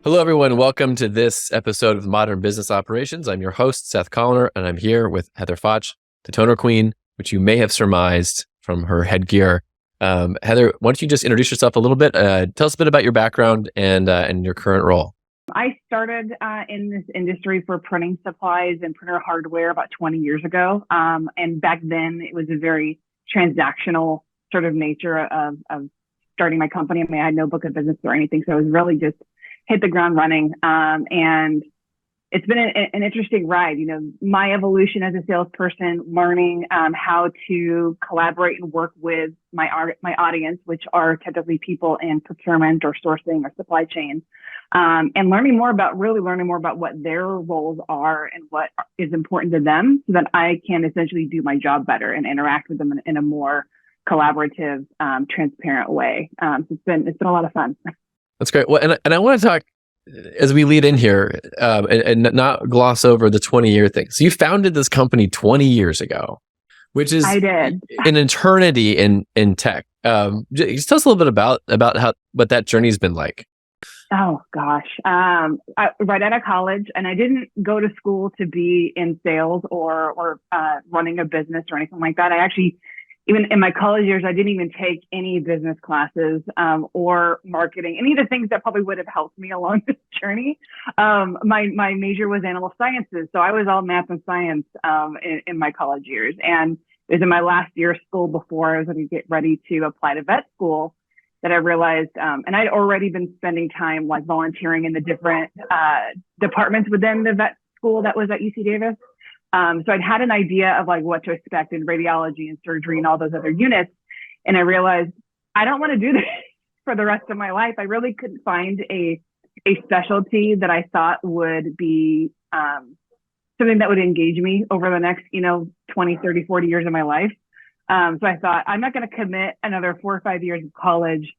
Hello, everyone. Welcome to this episode of Modern Business Operations. I'm your host, Seth Colaner, and I'm here with Heather Fotch, the toner queen, which you may have surmised from her headgear. Heather, why don't you just introduce yourself a little bit? Tell us a bit about your background and your current role. I started in this industry for printing supplies and printer hardware about 20 years ago. And back then, it was a very transactional sort of nature of starting my company. I mean, I had no book of business or anything, so it was really just hit the ground running. And it's been an interesting ride. You know, my evolution as a salesperson, learning how to collaborate and work with my audience, which are typically people in procurement or sourcing or supply chain, and learning more about what their roles are and what is important to them, so that I can essentially do my job better and interact with them in a more collaborative, transparent way. So it's been a lot of fun. That's great. Well, and I want to talk as we lead in here and not gloss over the 20-year thing. So you founded this company 20 years ago, which is I did. an eternity in tech. Just tell us a little bit about what that journey's been like. Oh gosh, right out of college, and I didn't go to school to be in sales or running a business or anything like that. I actually, even in my college years, I didn't even take any business classes or marketing, any of the things that probably would have helped me along this journey. My major was animal sciences, so I was all math and science in my college years. And it was in my last year of school before I was going to get ready to apply to vet school that I realized, and I'd already been spending time like volunteering in the different departments within the vet school that was at UC Davis. So I'd had an idea of like what to expect in radiology and surgery and all those other units. And I realized I don't want to do this for the rest of my life. I really couldn't find a specialty that I thought would be something that would engage me over the next, 20, 30, 40 years of my life. So I thought, I'm not going to commit another 4 or 5 years of college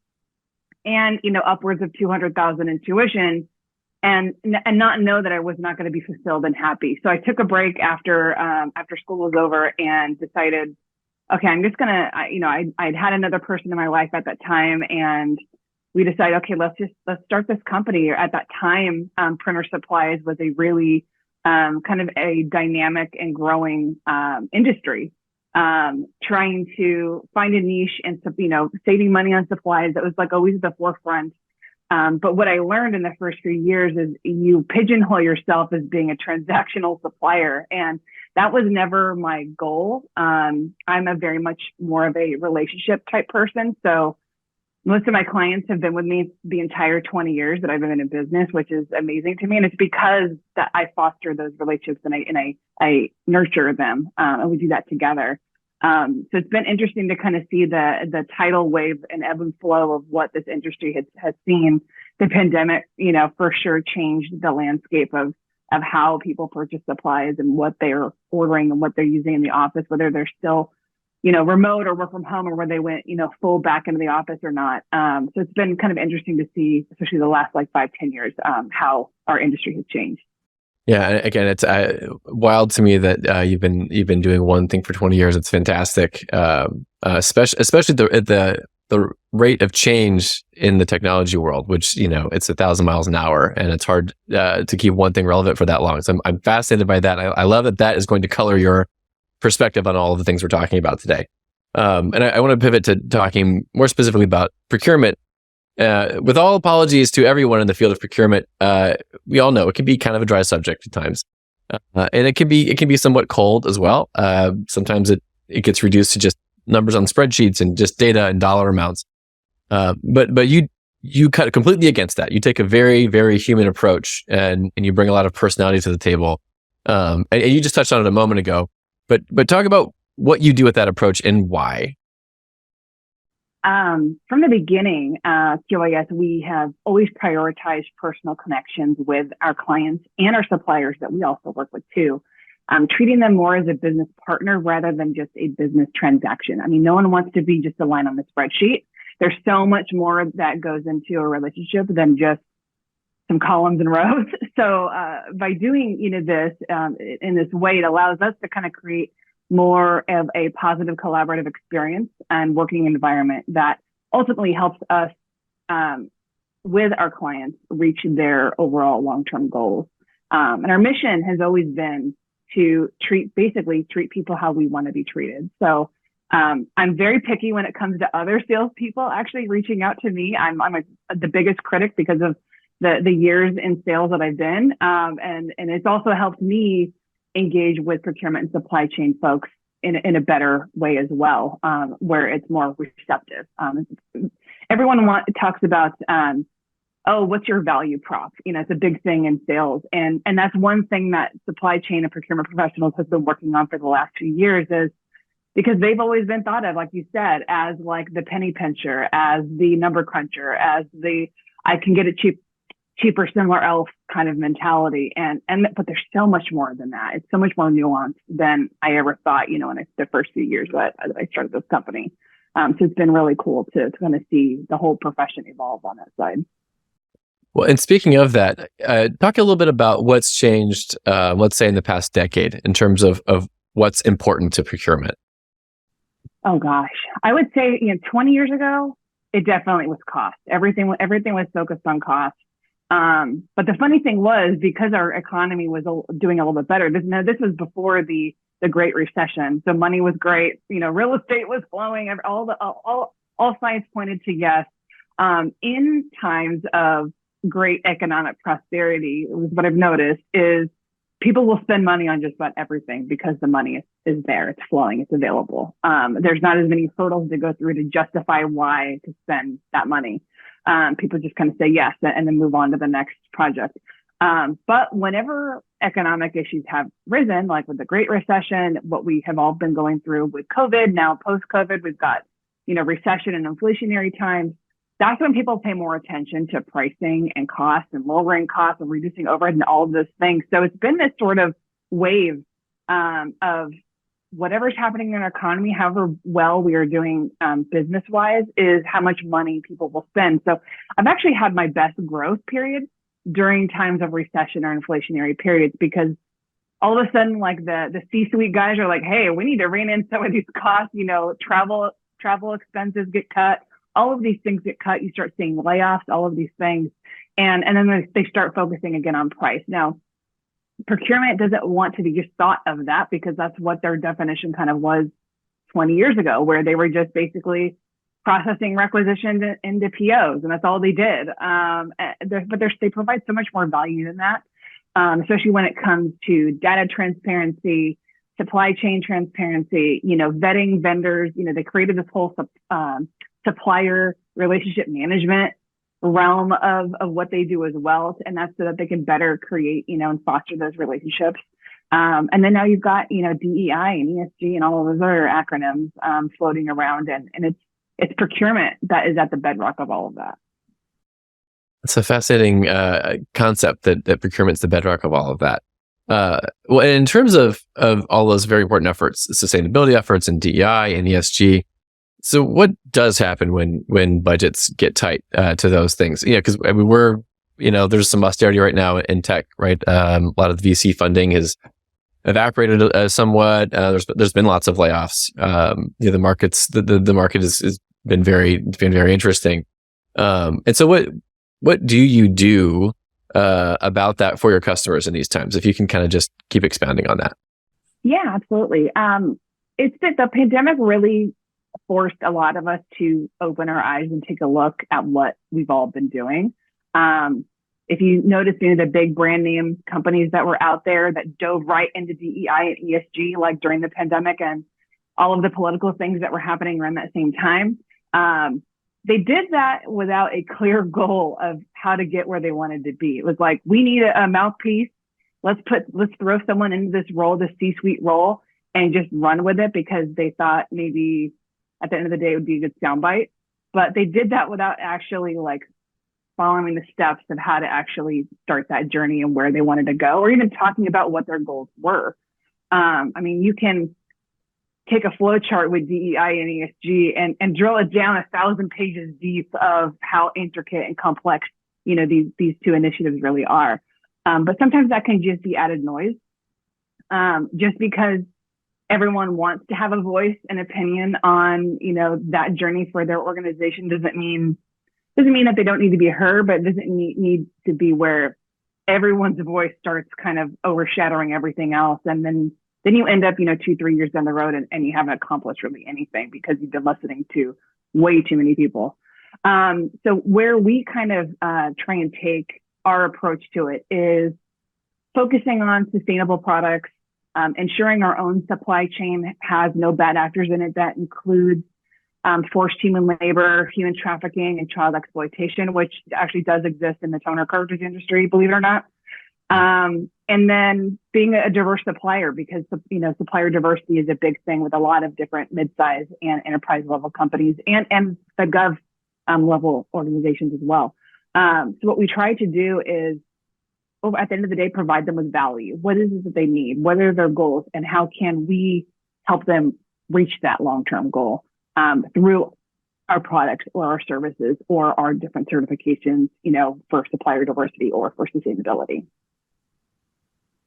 and, upwards of $200,000 in tuition and not know that I was not going to be fulfilled and happy. So I took a break after school was over and decided, okay, I'm just going to, I'd had another person in my life at that time, and we decided, okay, let's start this company. At that time, printer supplies was a really kind of a dynamic and growing industry. Trying to find a niche and, saving money on supplies. That was like always at the forefront. But what I learned in the first few years is you pigeonhole yourself as being a transactional supplier. And that was never my goal. I'm a very much more of a relationship type person. So most of my clients have been with me the entire 20 years that I've been in business, which is amazing to me. And it's because that I foster those relationships and I nurture them, and we do that together. So it's been interesting to kind of see the tidal wave and ebb and flow of what this industry has seen. The pandemic, for sure changed the landscape of how people purchase supplies and what they're ordering and what they're using in the office, whether they're still, remote or work from home, or where they went, full back into the office or not. So it's been kind of interesting to see, especially the last 5-10 years, how our industry has changed. Yeah, again, it's wild to me that you've been doing one thing for 20 years. It's fantastic, especially the rate of change in the technology world, which it's 1,000 miles an hour, and it's hard to keep one thing relevant for that long. So I'm fascinated by that. I love that is going to color your perspective on all of the things we're talking about today. And I want to pivot to talking more specifically about procurement. With all apologies to everyone in the field of procurement, we all know it can be kind of a dry subject at times, and it can be somewhat cold as well. Sometimes it gets reduced to just numbers on spreadsheets and just data and dollar amounts. But you cut completely against that. You take a very, very human approach, and you bring a lot of personality to the table. And you just touched on it a moment ago. But talk about what you do with that approach and why. From the beginning, QIS, we have always prioritized personal connections with our clients and our suppliers that we also work with too, treating them more as a business partner rather than just a business transaction. I mean, no one wants to be just a line on the spreadsheet. There's so much more that goes into a relationship than just some columns and rows. So by doing this in this way, it allows us to kind of create more of a positive collaborative experience and working environment that ultimately helps us with our clients reach their overall long-term goals. And our mission has always been to treat people how we want to be treated. So I'm very picky when it comes to other salespeople actually reaching out to me. I'm the biggest critic because of the years in sales that I've been. And it's also helped me engage with procurement and supply chain folks in a better way as well, where it's more receptive. Everyone talks about, what's your value prop? It's a big thing in sales. And that's one thing that supply chain and procurement professionals have been working on for the last 2 years, is because they've always been thought of, like you said, as like the penny pincher, as the number cruncher, as the I can get it cheaper, similar else kind of mentality. But there's so much more than that. It's so much more nuanced than I ever thought, in the first few years that I started this company. So it's been really cool to kind of see the whole profession evolve on that side. Well, and speaking of that, talk a little bit about what's changed, let's say in the past decade, in terms of what's important to procurement. Oh gosh, I would say 20 years ago, it definitely was cost. Everything was focused on cost. But the funny thing was, because our economy was doing a little bit better. This was before the Great Recession, so money was great. Real estate was flowing. All signs pointed to yes. In times of great economic prosperity, what I've noticed is people will spend money on just about everything because the money is there, it's flowing, it's available. There's not as many hurdles to go through to justify why to spend that money. People just kind of say yes and then move on to the next project. But whenever economic issues have risen, like with the Great Recession, what we have all been going through with COVID, now post-COVID, we've got, recession and inflationary times. That's when people pay more attention to pricing and costs and lowering costs and reducing overhead and all of those things. So it's been this sort of wave of whatever's happening in our economy, however well we are doing business-wise, is how much money people will spend. So I've actually had my best growth period during times of recession or inflationary periods, because all of a sudden, like the C-suite guys are like, hey, we need to rein in some of these costs. Travel expenses get cut. All of these things get cut. You start seeing layoffs, all of these things. And then they start focusing again on price. Now, procurement doesn't want to be just thought of that, because that's what their definition kind of was 20 years ago, where they were just basically processing requisitions into POs, and that's all they did. But they provide so much more value than that, especially when it comes to data transparency, supply chain transparency, vetting vendors. They created this whole supplier relationship management realm of what they do as well. And that's so that they can better create, and foster those relationships. And then now you've got, DEI and ESG and all of those other acronyms floating around. And it's procurement that is at the bedrock of all of that. It's a fascinating concept that procurement's the bedrock of all of that. Well, in terms of all those very important efforts, sustainability efforts and DEI and ESG, so what does happen when budgets get tight to those things? Because we're, there's some austerity right now in tech, right? A lot of the VC funding has evaporated somewhat. There's been lots of layoffs. The market has been very interesting. And so what do you do about that for your customers in these times? If you can kind of just keep expounding on that. Yeah, absolutely. It's that the pandemic really forced a lot of us to open our eyes and take a look at what we've all been doing. If you notice, the big brand name companies that were out there that dove right into DEI and ESG, like during the pandemic and all of the political things that were happening around that same time, they did that without a clear goal of how to get where they wanted to be. It was like, we need a mouthpiece. Let's throw someone into this role, this C-suite role, and just run with it, because they thought maybe at the end of the day, it would be a good soundbite. But they did that without actually following the steps of how to actually start that journey and where they wanted to go, or even talking about what their goals were. You can take a flow chart with DEI and ESG and drill it down 1,000 pages deep of how intricate and complex, these two initiatives really are. But sometimes that can just be added noise, just because everyone wants to have a voice and opinion on, that journey for their organization doesn't mean Doesn't mean that they don't need to be heard, but it doesn't need to be where everyone's voice starts kind of overshadowing everything else. And then you end up, 2, 3 years down the road and you haven't accomplished really anything because you've been listening to way too many people. So where we kind of try and take our approach to it is focusing on sustainable products, ensuring our own supply chain has no bad actors in it. That includes forced human labor, human trafficking, and child exploitation, which actually does exist in the toner cartridge industry, believe it or not. And then being a diverse supplier, because supplier diversity is a big thing with a lot of different mid-size and enterprise level companies and the gov level organizations as well. So what we try to do is, at the end of the day, provide them with value. What is it that they need? What are their goals? And how can we help them reach that long-term goal through our products or our services or our different certifications, for supplier diversity or for sustainability.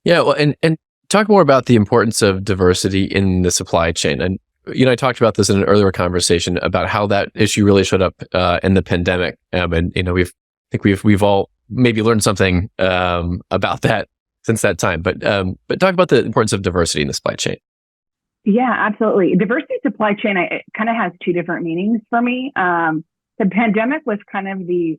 Yeah, well, and talk more about the importance of diversity in the supply chain. And I talked about this in an earlier conversation about how that issue really showed up in the pandemic. And we've all maybe learned something about that since that time. But talk about the importance of diversity in the supply chain. Yeah, absolutely. Diversity supply chain, it kind of has two different meanings for me. The pandemic was kind of the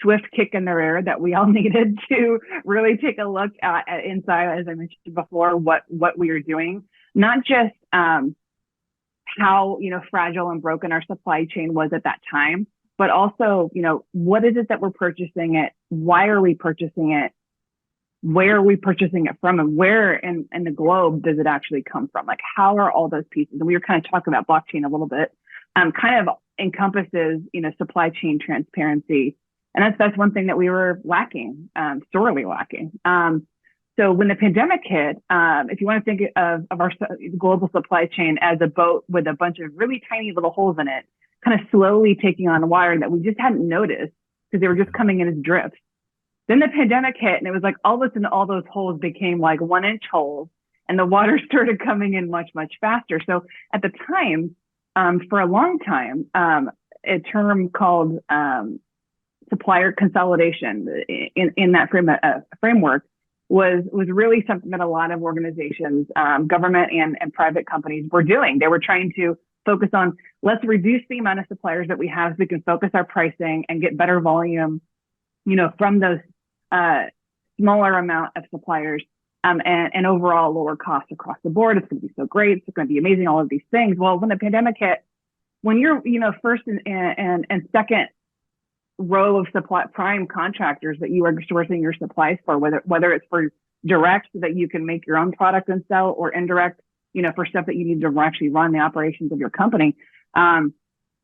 swift kick in the rear that we all needed to really take a look at inside, as I mentioned before, what we are doing, not just how fragile and broken our supply chain was at that time, but also what is it that we're purchasing it? Why are we purchasing it? Where are we purchasing it from, and where in the globe does it actually come from? Like, how are all those pieces? And we were kind of talking about blockchain a little bit, kind of encompasses, supply chain transparency. And that's one thing that we were lacking, sorely lacking. So when the pandemic hit, if you want to think of our global supply chain as a boat with a bunch of really tiny little holes in it, kind of slowly taking on water that we just hadn't noticed because they were just coming in as drifts. Then the pandemic hit, and it was like all of a sudden all those holes became like 1-inch holes, and the water started coming in much, much faster. So at the time, for a long time, a term called supplier consolidation in that framework was really something that a lot of organizations, government and private companies were doing. They were trying to focus on, let's reduce the amount of suppliers that we have so we can focus our pricing and get better volume, from those smaller amount of suppliers, and overall lower costs across the board. It's going to be so great. It's going to be amazing. All of these things. Well, when the pandemic hit, when you're, first and second row of supply prime contractors that you are sourcing your supplies for, whether it's for direct so that you can make your own product and sell, or indirect, for stuff that you need to actually run the operations of your company.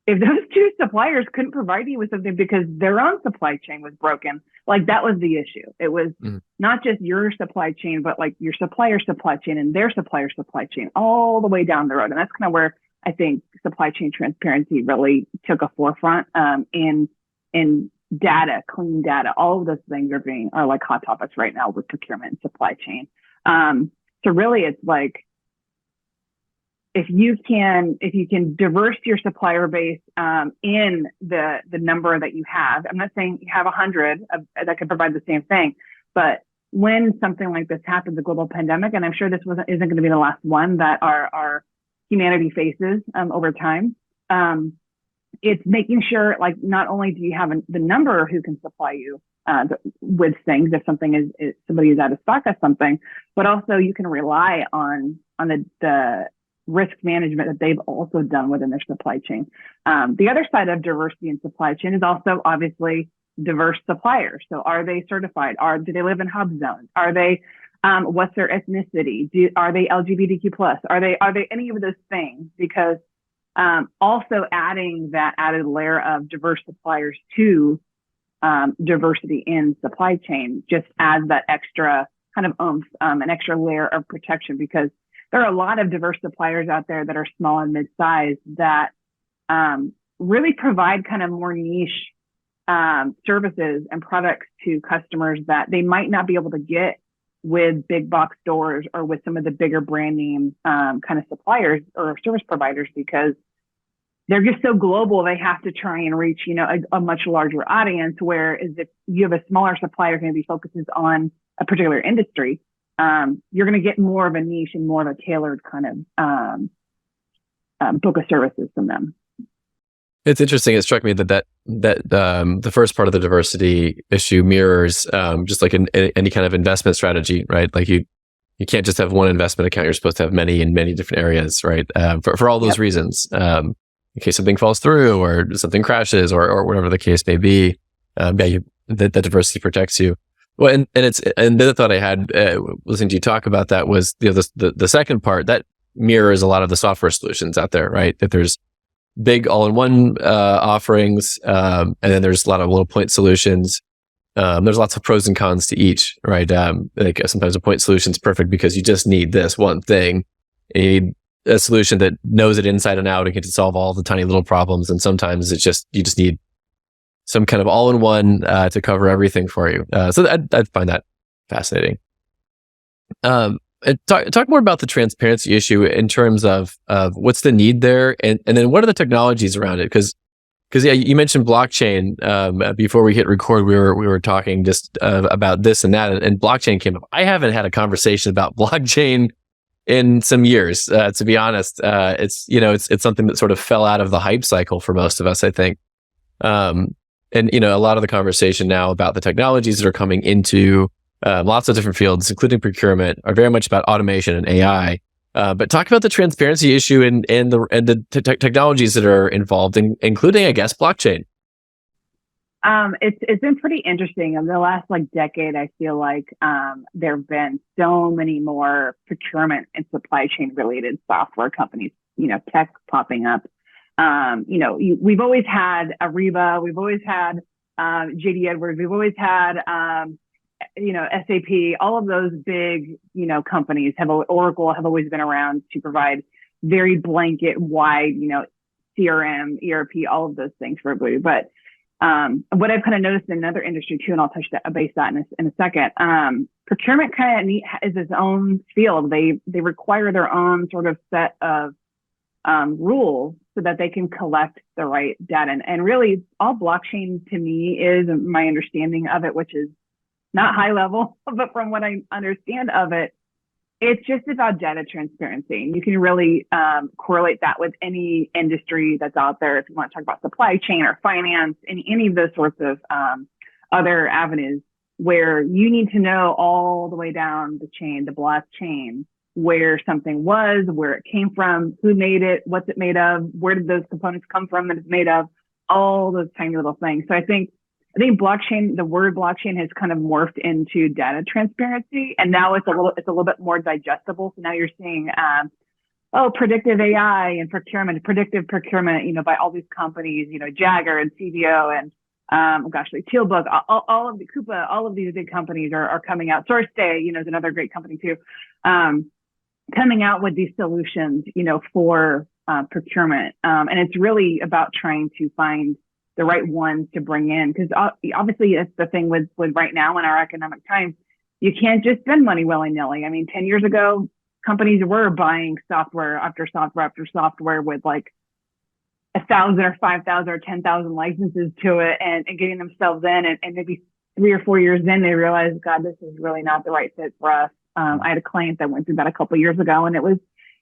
If those two suppliers couldn't provide you with something because their own supply chain was broken, like, that was the issue. It was not just your supply chain, but like your supplier's supply chain and their supplier's supply chain all the way down the road. And that's kind of where I think supply chain transparency really took a forefront in data, clean data. All of those things are like hot topics right now with procurement and supply chain. So really it's like, if you can diverse your supplier base in the number that you have, I'm not saying you have 100 that can provide the same thing, but when something like this happens, a global pandemic, and I'm sure this isn't going to be the last one that our humanity faces over time, it's making sure, like, not only do you have the number who can supply you with things if something somebody is out of stock of something, but also you can rely on the risk management that they've also done within their supply chain. The other side of diversity in supply chain is also obviously diverse suppliers. So are they certified? Do they live in hub zones? Are they, what's their ethnicity? Are they LGBTQ plus? Are they any of those things? Because also adding that added layer of diverse suppliers to diversity in supply chain just adds that extra kind of oomph, an extra layer of protection, because there are a lot of diverse suppliers out there that are small and mid-sized that really provide kind of more niche services and products to customers that they might not be able to get with big box stores or with some of the bigger brand name kind of suppliers or service providers, because they're just so global, they have to try and reach, a much larger audience. Whereas if you have a smaller supplier who maybe focuses on a particular industry, you're going to get more of a niche and more of a tailored kind of book of services from them. It's interesting. It struck me that the first part of the diversity issue mirrors just like any kind of investment strategy, right? Like you can't just have one investment account. You're supposed to have many in many different areas, right? For all those reasons, in case something falls through or something crashes or whatever the case may be. That diversity protects you. Well, and the other thought I had listening to you talk about that was the second part that mirrors a lot of the software solutions out there, right? That there's big all-in-one offerings, and then there's a lot of little point solutions. There's lots of pros and cons to each, right? Like sometimes a point solution is perfect because you just need this one thing. You need a solution that knows it inside and out and can solve all the tiny little problems. And sometimes you just need some kind of all-in-one to cover everything for you. So I'd find that fascinating. And talk more about the transparency issue in terms of what's the need there, and then what are the technologies around it? Because you mentioned blockchain before we hit record. We were talking just about this and that, and blockchain came up. I haven't had a conversation about blockchain in some years, to be honest. It's something that sort of fell out of the hype cycle for most of us, I think. And a lot of the conversation now about the technologies that are coming into lots of different fields, including procurement, are very much about automation and AI. But talk about the transparency issue and the technologies that are involved, including, I guess, blockchain. It's been pretty interesting. In the last decade, I feel like there have been so many more procurement and supply chain related software companies, tech popping up. We've always had Ariba, we've always had JD Edwards, we've always had SAP. All of those big companies Oracle have always been around to provide very blanket, wide, CRM, ERP, all of those things for everybody. But what I've kind of noticed in another industry too, and I'll touch base that in a second. Procurement kind of is its own field. They require their own sort of set of rules so that they can collect the right data. And really, all blockchain to me is my understanding of it, which is not high level, but from what I understand of it, it's just about data transparency. And you can really correlate that with any industry that's out there. If you want to talk about supply chain or finance, any of those sorts of other avenues where you need to know all the way down the chain, the blockchain, where something was, where it came from, who made it, what's it made of, where did those components come from that it's made of, all those tiny little things. So I think blockchain, the word blockchain has kind of morphed into data transparency, and now it's a little bit more digestible. So now you're seeing, predictive AI and predictive procurement, by all these companies, Jagger and CVO and, Tealbook, all of the Coupa, all of these big companies are coming out. SourceDay, is another great company too, coming out with these solutions, for procurement. And it's really about trying to find the right ones to bring in, because obviously it's the thing with right now in our economic times, you can't just spend money willy-nilly. I mean, 10 years ago, companies were buying software after software after software with 1,000 or 5,000 or 10,000 licenses to it, and getting themselves in, and maybe 3 or 4 years in, they realized, God, this is really not the right fit for us. I had a client that went through that a couple of years ago, and it was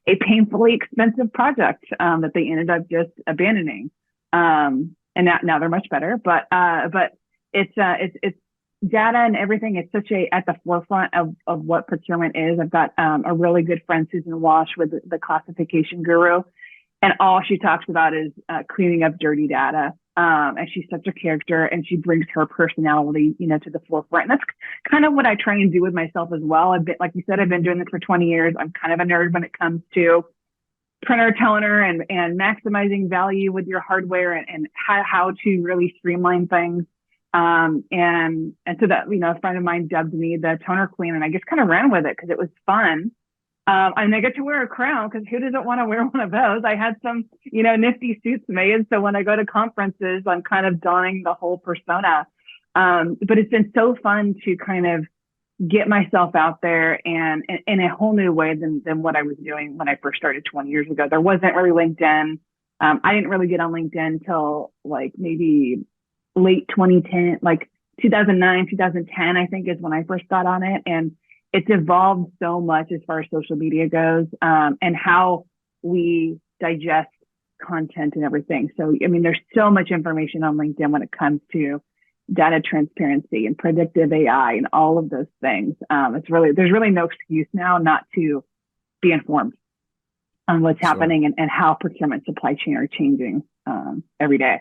a painfully expensive project that they ended up just abandoning. And now they're much better, but it's data and everything. It's such at the forefront of what procurement is. I've got a really good friend, Susan Walsh, with the classification guru, and all she talks about is cleaning up dirty data. And she's such a character, and she brings her personality, to the forefront. And that's kind of what I try and do with myself as well. Like you said, I've been doing this for 20 years. I'm kind of a nerd when it comes to printer toner and maximizing value with your hardware, and how to really streamline things. And so that, a friend of mine dubbed me the toner queen, and I just kind of ran with it because it was fun. And I get to wear a crown, because who doesn't want to wear one of those? I had some, nifty suits made. So when I go to conferences, I'm kind of donning the whole persona. But it's been so fun to kind of get myself out there and in a whole new way than what I was doing when I first started 20 years ago. There wasn't really LinkedIn. I didn't really get on LinkedIn until like maybe late 2010, like 2009, 2010, I think is when I first got on it. And it's evolved so much as far as social media goes, and how we digest content and everything. So, I mean, there's so much information on LinkedIn when it comes to data transparency and predictive AI and all of those things. There's really no excuse now not to be informed on what's happening and how procurement supply chain are changing every day.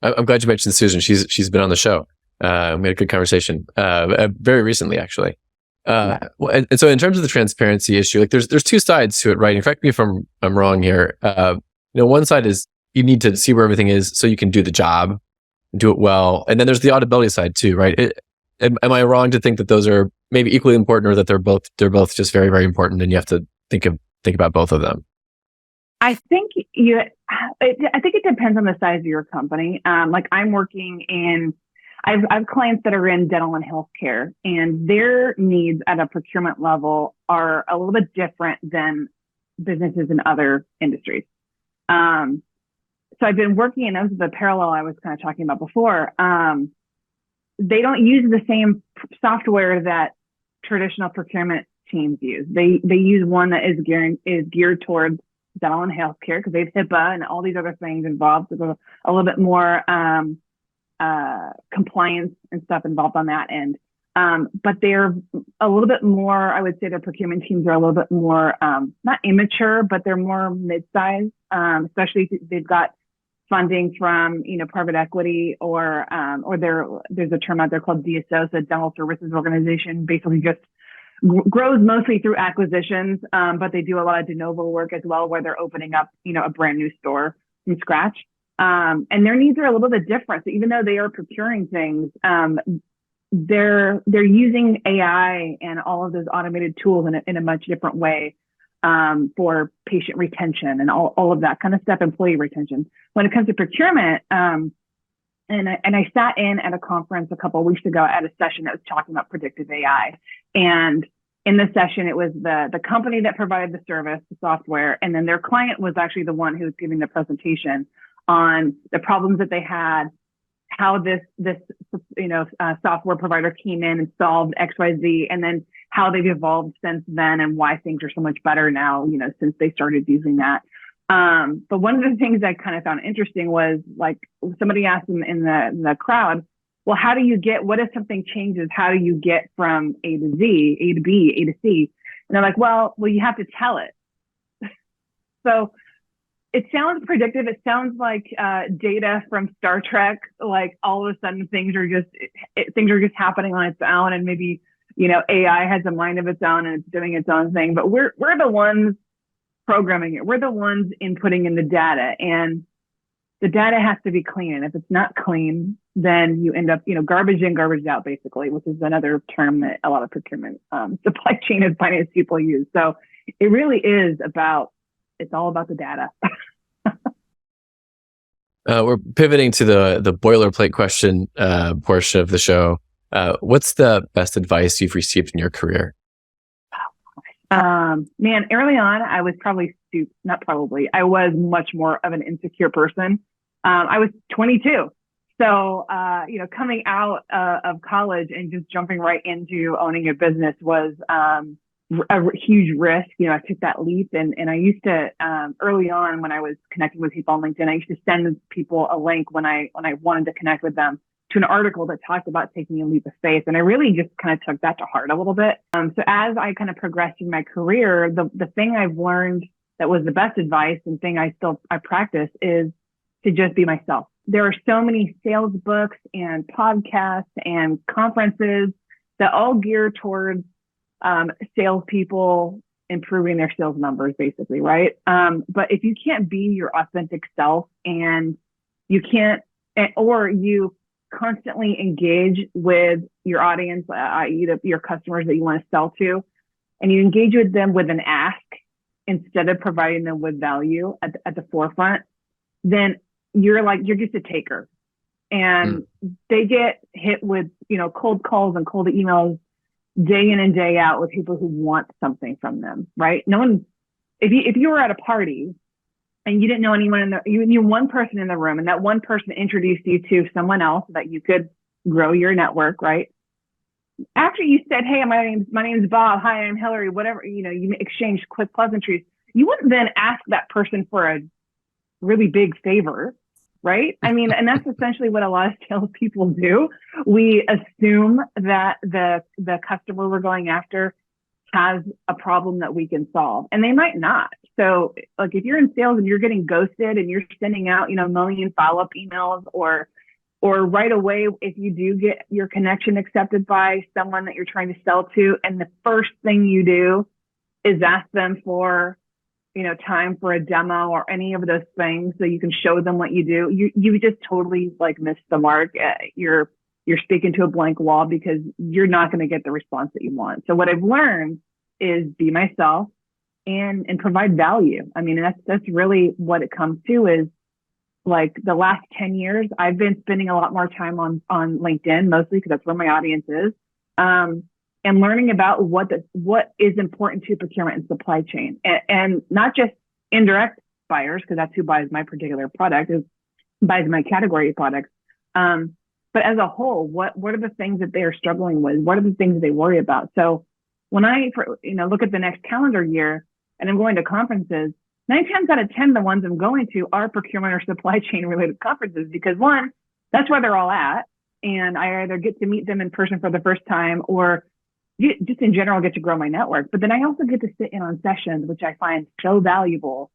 I'm glad you mentioned Susan. She's been on the show. We had a good conversation very recently, actually. And so, in terms of the transparency issue, like there's two sides to it, right? And correct me if I'm wrong here. One side is you need to see where everything is so you can do the job, do it well, and then there's the auditability side too, right? Am I wrong to think that those are maybe equally important, or that they're both just very, very important, and you have to think about both of them? I think it depends on the size of your company. Like I'm working in, I've clients that are in dental and healthcare, and their needs at a procurement level are a little bit different than businesses in other industries. So I've been working, and this is the parallel I was kind of talking about before. They don't use the same software that traditional procurement teams use. They use one that is geared towards dental and healthcare because they have HIPAA and all these other things involved. So there's a little bit more compliance and stuff involved on that end. But they're a little bit more, I would say their procurement teams are a little bit more, not immature, but they're more mid-sized, especially if they've got funding from, private equity or there's a term out there called DSO, so Dental Services Organization, basically just grows mostly through acquisitions, but they do a lot of de novo work as well, where they're opening up, a brand new store from scratch. And their needs are a little bit different. So even though they are procuring things, they're using AI and all of those automated tools in a much different way for patient retention and all of that kind of stuff, employee retention. When it comes to procurement, and I sat in at a conference a couple of weeks ago at a session that was talking about predictive AI. And in the session, it was the company that provided the service, the software, and then their client was actually the one who was giving the presentation on the problems that they had, how this software provider came in and solved XYZ, and then how they've evolved since then and why things are so much better now, since they started using that. But one of the things I kind of found interesting was, like, somebody asked in the crowd, well, how do you get, what if something changes? How do you get from A to Z, A to B, A to C? And they're like, well, you have to tell it. So it sounds predictive. It sounds like data from Star Trek. Like all of a sudden things are just happening on its own, and maybe AI has a mind of its own and it's doing its own thing. But we're the ones programming it. We're the ones inputting in the data, and the data has to be clean. And if it's not clean, then you end up garbage in, garbage out, basically, which is another term that a lot of procurement, supply chain and finance people use. So it really is it's all about the data. We're pivoting to the boilerplate question portion of the show. What's the best advice you've received in your career? Man, early on, I was I was much more of an insecure person. I was 22. So, coming out of college and just jumping right into owning a business was a huge risk. I took that leap, and I used to, early on when I was connecting with people on LinkedIn, I used to send people a link when I wanted to connect with them to an article that talked about taking a leap of faith. And I really just kind of took that to heart a little bit. So as I kind of progressed in my career, the thing I've learned that was the best advice and thing I practice is to just be myself. There are so many sales books and podcasts and conferences that all gear towards salespeople improving their sales numbers, basically, right? But if you can't be your authentic self, and you constantly engage with your audience, i.e. your customers that you want to sell to, and you engage with them with an ask instead of providing them with value at the forefront, then you're just a taker. And they get hit with, cold calls and cold emails day in and day out with people who want something from them, right? No one, if you were at a party and you didn't know anyone you knew one person in the room, and that one person introduced you to someone else so that you could grow your network, right? After you said, "Hey, my name's Bob. Hi, I'm Hillary." Whatever, you exchanged quick pleasantries. You wouldn't then ask that person for a really big favor, right? I mean, and that's essentially what a lot of salespeople do. We assume that the customer we're going after has a problem that we can solve, and they might not. So, like, if you're in sales and you're getting ghosted and you're sending out, a million follow-up emails, or right away, if you do get your connection accepted by someone that you're trying to sell to, and the first thing you do is ask them for, time for a demo or any of those things so you can show them what you do, you just totally like missed the mark. You're speaking to a blank wall because you're not going to get the response that you want. So what I've learned is be myself and provide value. I mean, that's really what it comes to. Is like the last 10 years, I've been spending a lot more time on LinkedIn, mostly because that's where my audience is. And learning about what is important to procurement and supply chain, and not just indirect buyers, because that's who buys my particular product, who buys my category of products. But as a whole, what are the things that they are struggling with? What are the things that they worry about? So when I look at the next calendar year and I'm going to conferences, 9 times out of 10, the ones I'm going to are procurement or supply chain related conferences, because one, that's where they're all at. And I either get to meet them in person for the first time, or just in general get to grow my network. But then I also get to sit in on sessions, which I find so valuable,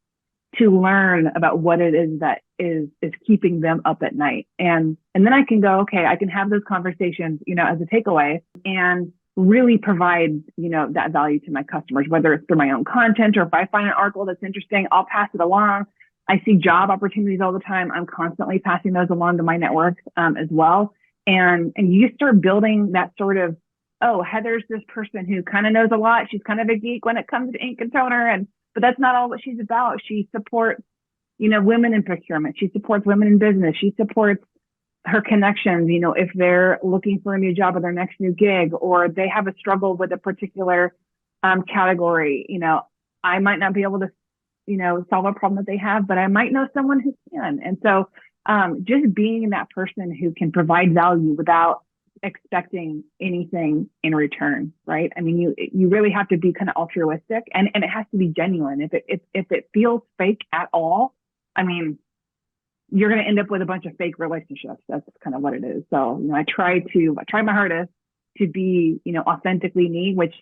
to learn about what it is that is keeping them up at night. And then I can go, okay, I can have those conversations, as a takeaway, and really provide, that value to my customers, whether it's through my own content, or if I find an article that's interesting, I'll pass it along. I see job opportunities all the time. I'm constantly passing those along to my network as well. And you start building that sort of, oh, Heather's this person who kind of knows a lot. She's kind of a geek when it comes to ink and toner, but that's not all what she's about. She supports, women in procurement. She supports women in business. She supports her connections, if they're looking for a new job or their next new gig, or they have a struggle with a particular category. I might not be able to, solve a problem that they have, but I might know someone who can. And so just being that person who can provide value without expecting anything in return, right? I mean, you really have to be kind of altruistic, and it has to be genuine. If it feels fake at all, I mean, you're going to end up with a bunch of fake relationships. That's kind of what it is. So, I try my hardest to be, authentically me, which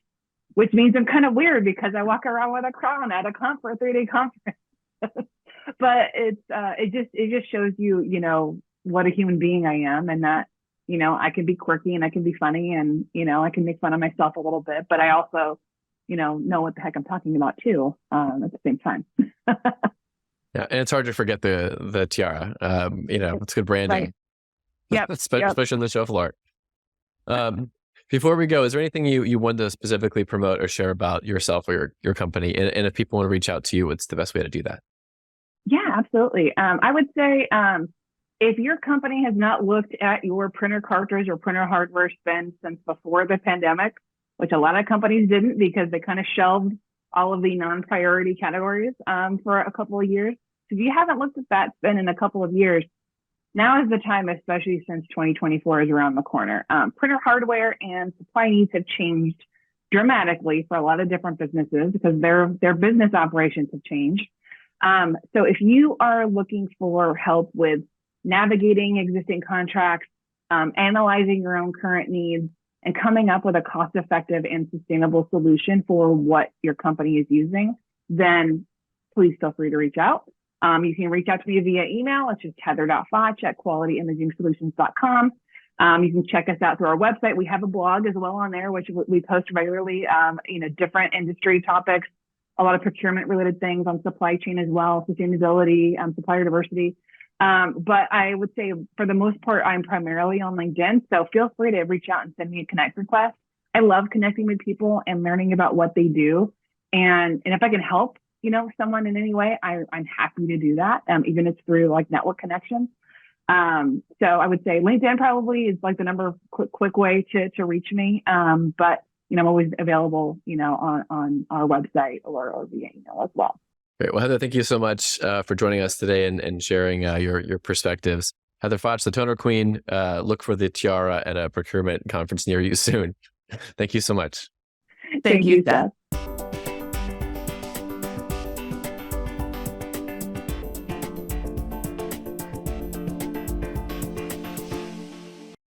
means I'm kind of weird because I walk around with a crown at a 3-day conference. But it just shows you, what a human being I am, and that, I can be quirky and I can be funny, and, I can make fun of myself a little bit, but I also, know what the heck I'm talking about too, at the same time. Yeah, and it's hard to forget the tiara. It's good branding. Right. Yep. Especially on the show floor. Before we go, is there anything you want to specifically promote or share about yourself or your company? And if people want to reach out to you, what's the best way to do that? Yeah, absolutely. I would say, if your company has not looked at your printer cartridge or printer hardware spend since before the pandemic, which a lot of companies didn't because they kind of shelved all of the non-priority categories for a couple of years. So if you haven't looked at that spend in a couple of years, now is the time, especially since 2024 is around the corner. Printer hardware and supply needs have changed dramatically for a lot of different businesses because their business operations have changed. So if you are looking for help with navigating existing contracts, analyzing your own current needs, and coming up with a cost-effective and sustainable solution for what your company is using, then please feel free to reach out. You can reach out to me via email. It's just heather.fotch@qualityimagingsolutions.com. You can check us out through our website. We have a blog as well on there, which we post regularly, different industry topics, a lot of procurement related things on supply chain as well, sustainability, supplier diversity. But I would say for the most part, I'm primarily on LinkedIn. So feel free to reach out and send me a connect request. I love connecting with people and learning about what they do. And if I can help, someone in any way, I'm happy to do that. Even if it's through like network connections. So I would say LinkedIn probably is like the number quick way to reach me. But I'm always available, on our website or via email as well. Great. Well, Heather, thank you so much for joining us today and sharing your perspectives. Heather Fotch, the Toner Queen. Look for the tiara at a procurement conference near you soon. Thank you so much. Thank you, Seth.